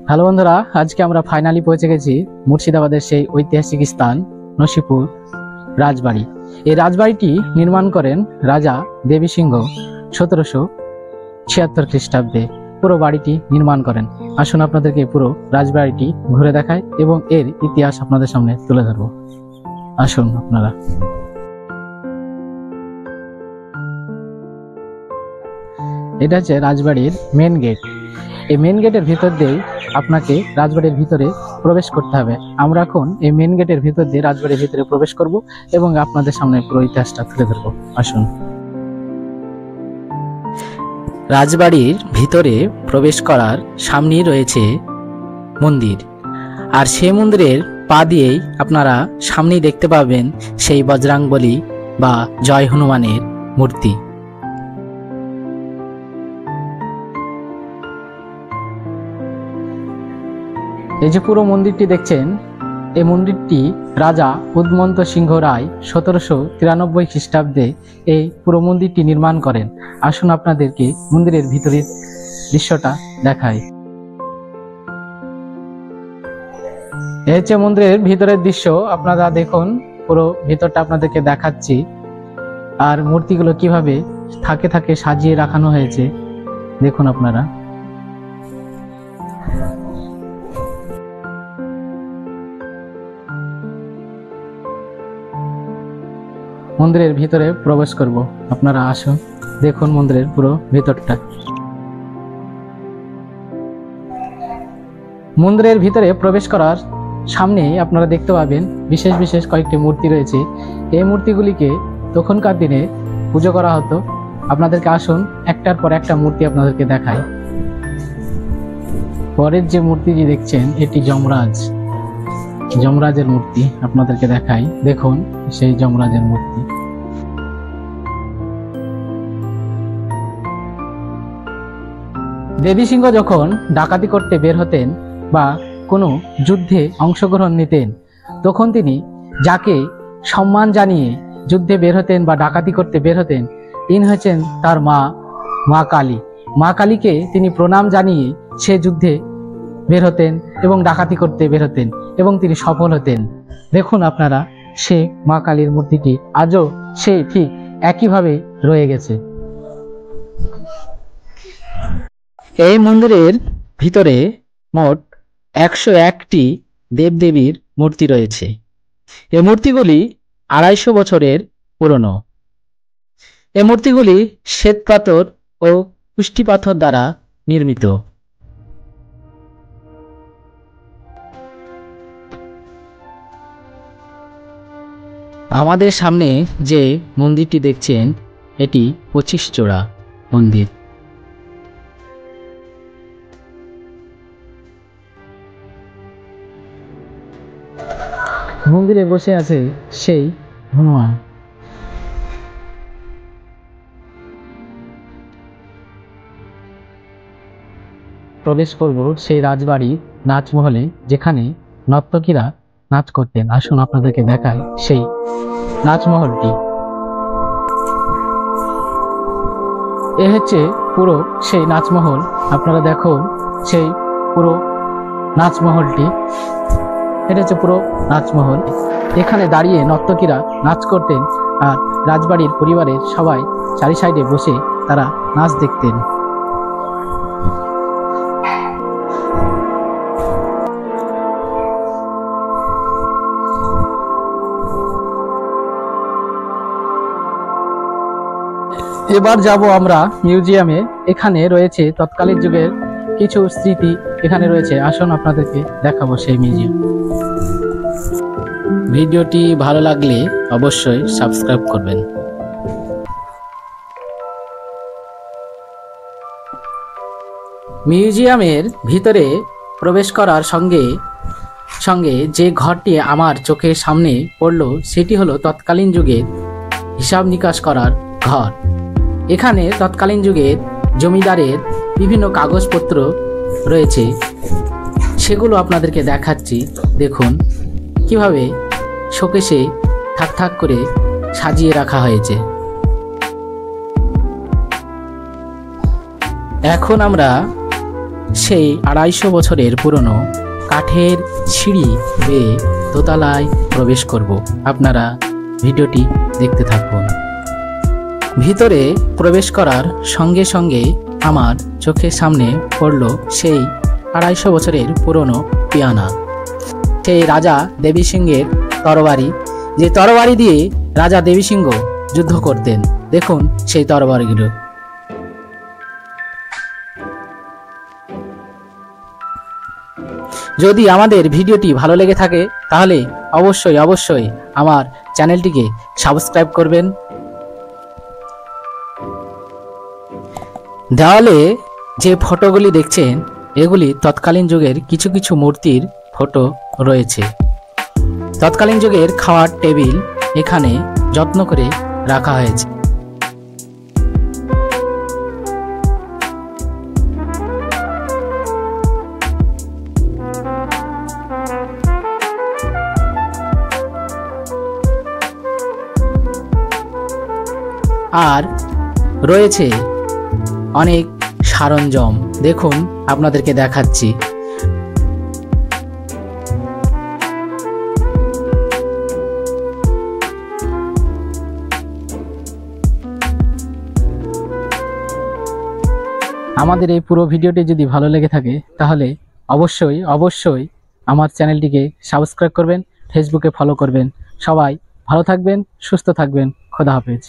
Hello বন্ধুরা, আজকে আমরা ফাইনালি পৌঁছে গেছি মুর্শিদাবাদের সেই ঐতিহাসিক স্থান নসিপুর রাজবাড়ি। এই রাজবাড়িটি নির্মাণ করেন রাজা দেবী সিংহ 1776 খ্রিস্টাব্দে পুরো বাড়িটি নির্মাণ করেন। আসুন আপনাদেরকে পুরো রাজবাড়িটি ঘুরে দেখায় এবং এর ইতিহাস আপনাদের সামনে তুলে ধরবো। আসুন আপনারা। এটা হচ্ছে রাজবাড়ির মেন গেট। এই মেন গেটের ভিতর দিয়ে আপনাকে রাজবাড়ির ভিতরে প্রবেশ করতে হবে। আমরা এখন এই মেন গেটের ভিতর দিয়ে রাজবাড়ির ভিতরে প্রবেশ করব এবং আপনাদের সামনে পুরো ইতিহাসটা তুলে ধরবো। আসুন। রাজবাড়ির ভিতরে প্রবেশ করার সামনেই রয়েছে মন্দির, আর সেই মন্দিরের পা দিয়েই আপনারা সামনেই দেখতে পাবেন সেই বজরাংবলী বা জয় হনুমানের মূর্তি। এই যে পুরো মন্দিরটি দেখছেন, এই মন্দিরটি রাজা উদমন্ত সিংহ রায় 1793 খ্রিস্টাব্দে এই পুরো মন্দিরটি নির্মাণ করেন। আসুন আপনাদেরকে মন্দিরের ভিতরের দৃশ্যটা দেখাই। এই হচ্ছে মন্দিরের ভিতরের দৃশ্য, আপনারা দেখুন। পুরো ভিতরটা আপনাদেরকে দেখাচ্ছি, আর মূর্তিগুলো কিভাবে থাকে থাকে সাজিয়ে রাখানো হয়েছে দেখুন আপনারা। মন্দিরের ভিতরে প্রবেশ করব, আপনারা আসুন দেখুন মন্দিরের পুরো ভিতরটা। মন্দিরের ভিতরে প্রবেশ করার সামনে আপনারা দেখতে পাবেন বিশেষ বিশেষ কয়েকটি মূর্তি রয়েছে। এই মূর্তিগুলিকে তখনকার দিনে পুজো করা হতো। আপনাদেরকে আসুন একটার পর একটা মূর্তি আপনাদেরকে দেখাই। পরের যে মূর্তিটি দেখছেন এটি যমরাজের মূর্তি আপনাদেরকে দেখাই। দেখুন সেই যমরাজের মূর্তি। দেবী সিংহ যখন ডাকাতি করতে বের হতেন বা কোনো যুদ্ধে অংশগ্রহণ নিতেন, তখন তিনি যাকে সম্মান জানিয়ে যুদ্ধে বের হতেন বা ডাকাতি করতে বের হতেন, তিনি হচ্ছেন তার মা কালী। মা কালীকে তিনি প্রণাম জানিয়ে সে যুদ্ধে বের হতেন এবং ডাকাতি করতে বের হতেন এবং তিনি সফল হতেন। দেখুন আপনারা সে মা কালীর মূর্তিটি আজও সে ঠিক একইভাবে রয়ে গেছে। এই মন্দিরের ভিতরে মোট 101টি দেবদেবীর মূর্তি রয়েছে। এই মূর্তিগুলি 250 বছরের পুরনো। এই মূর্তিগুলি শ্বেত পাথর ও কুষ্টি পাথর দ্বারা নির্মিত। আমাদের সামনে যে মন্দিরটি দেখছেন এটি 25 চূড়া মন্দির। মন্দিরে বসে আছে সেই হনুমান। প্রবেশ করব সেই রাজবাড়ি নাচমহলে, যেখানে নর্তকীরা নাচ করতেন। আসুন আপনাদেরকে দেখাই সেই নাচমহলটি। এ হচ্ছে পুরো সেই নাচমহল। আপনারা দেখুন সেই পুরো নাচমহলটি। এটা হচ্ছে পুরো নাচমহল। এখানে দাঁড়িয়ে নর্তকীরা নাচ করতেন, আর রাজবাড়ির পরিবারের সবাই চারি সাইডে বসে তারা নাচ দেখতেন। এবার যাব আমরা মিউজিয়ামে। এখানে রয়েছে তৎকালীন যুগের কিছু স্মৃতি এখানে রয়েছে। আসুন আপনাদেরকে দেখাবো সেই মিউজিয়াম। ভিডিওটি ভালো লাগলে অবশ্যই সাবস্ক্রাইব করবেন। মিউজিয়ামের ভিতরে প্রবেশ করার সঙ্গে সঙ্গে যে ঘরটি আমার চোখের সামনে পড়লো সেটি হলো তৎকালীন যুগের হিসাব নিকাশ করার ঘর। এখানে তৎকালীন যুগের জমিদারের বিভিন্ন কাগজপত্র রয়েছে, সেগুলো আপনাদেরকে দেখাচ্ছি। দেখুন কিভাবে শোকেসে থাক থাক করে সাজিয়ে রাখা হয়েছে। এখন আমরা সেই 250 বছরের পুরনো কাঠের সিঁড়ি বেয়ে দোতলায় প্রবেশ করব। আপনারা ভিডিওটি দেখতে থাকুন। ভিতরে প্রবেশ করার সঙ্গে সঙ্গে আমার চোখের সামনে পড়ল সেই 250 বছরের পুরনো পিয়ানা, সেই রাজা দেবী সিংহের তরবারি, যে তরবারি দিয়ে রাজা দেবী সিংহ যুদ্ধ করতেন। দেখুন সেই তরবারিগুলো। যদি আমাদের ভিডিওটি ভালো লেগে থাকে তাহলে অবশ্যই অবশ্যই আমার চ্যানেলটিকে সাবস্ক্রাইব করবেন। দেওয়ালে যে ফটোগুলি দেখছেন এগুলি তৎকালীন যুগের কিছু কিছু মূর্তির ফটো রয়েছে। তৎকালীন যুগের খাওয়ার টেবিল এখানে যত্ন করে রাখা হয়েছে। আর রয়েছে অনেক সরঞ্জাম, দেখুন আপনাদেরকে দেখাচ্ছি। আমাদের এই পুরো ভিডিওটি যদি ভালো লেগে থাকে তাহলে অবশ্যই অবশ্যই আমার চ্যানেলটিকে সাবস্ক্রাইব করবেন, ফেসবুকে ফলো করবেন। সবাই ভালো থাকবেন, সুস্থ থাকবেন। খোদা হাফেজ।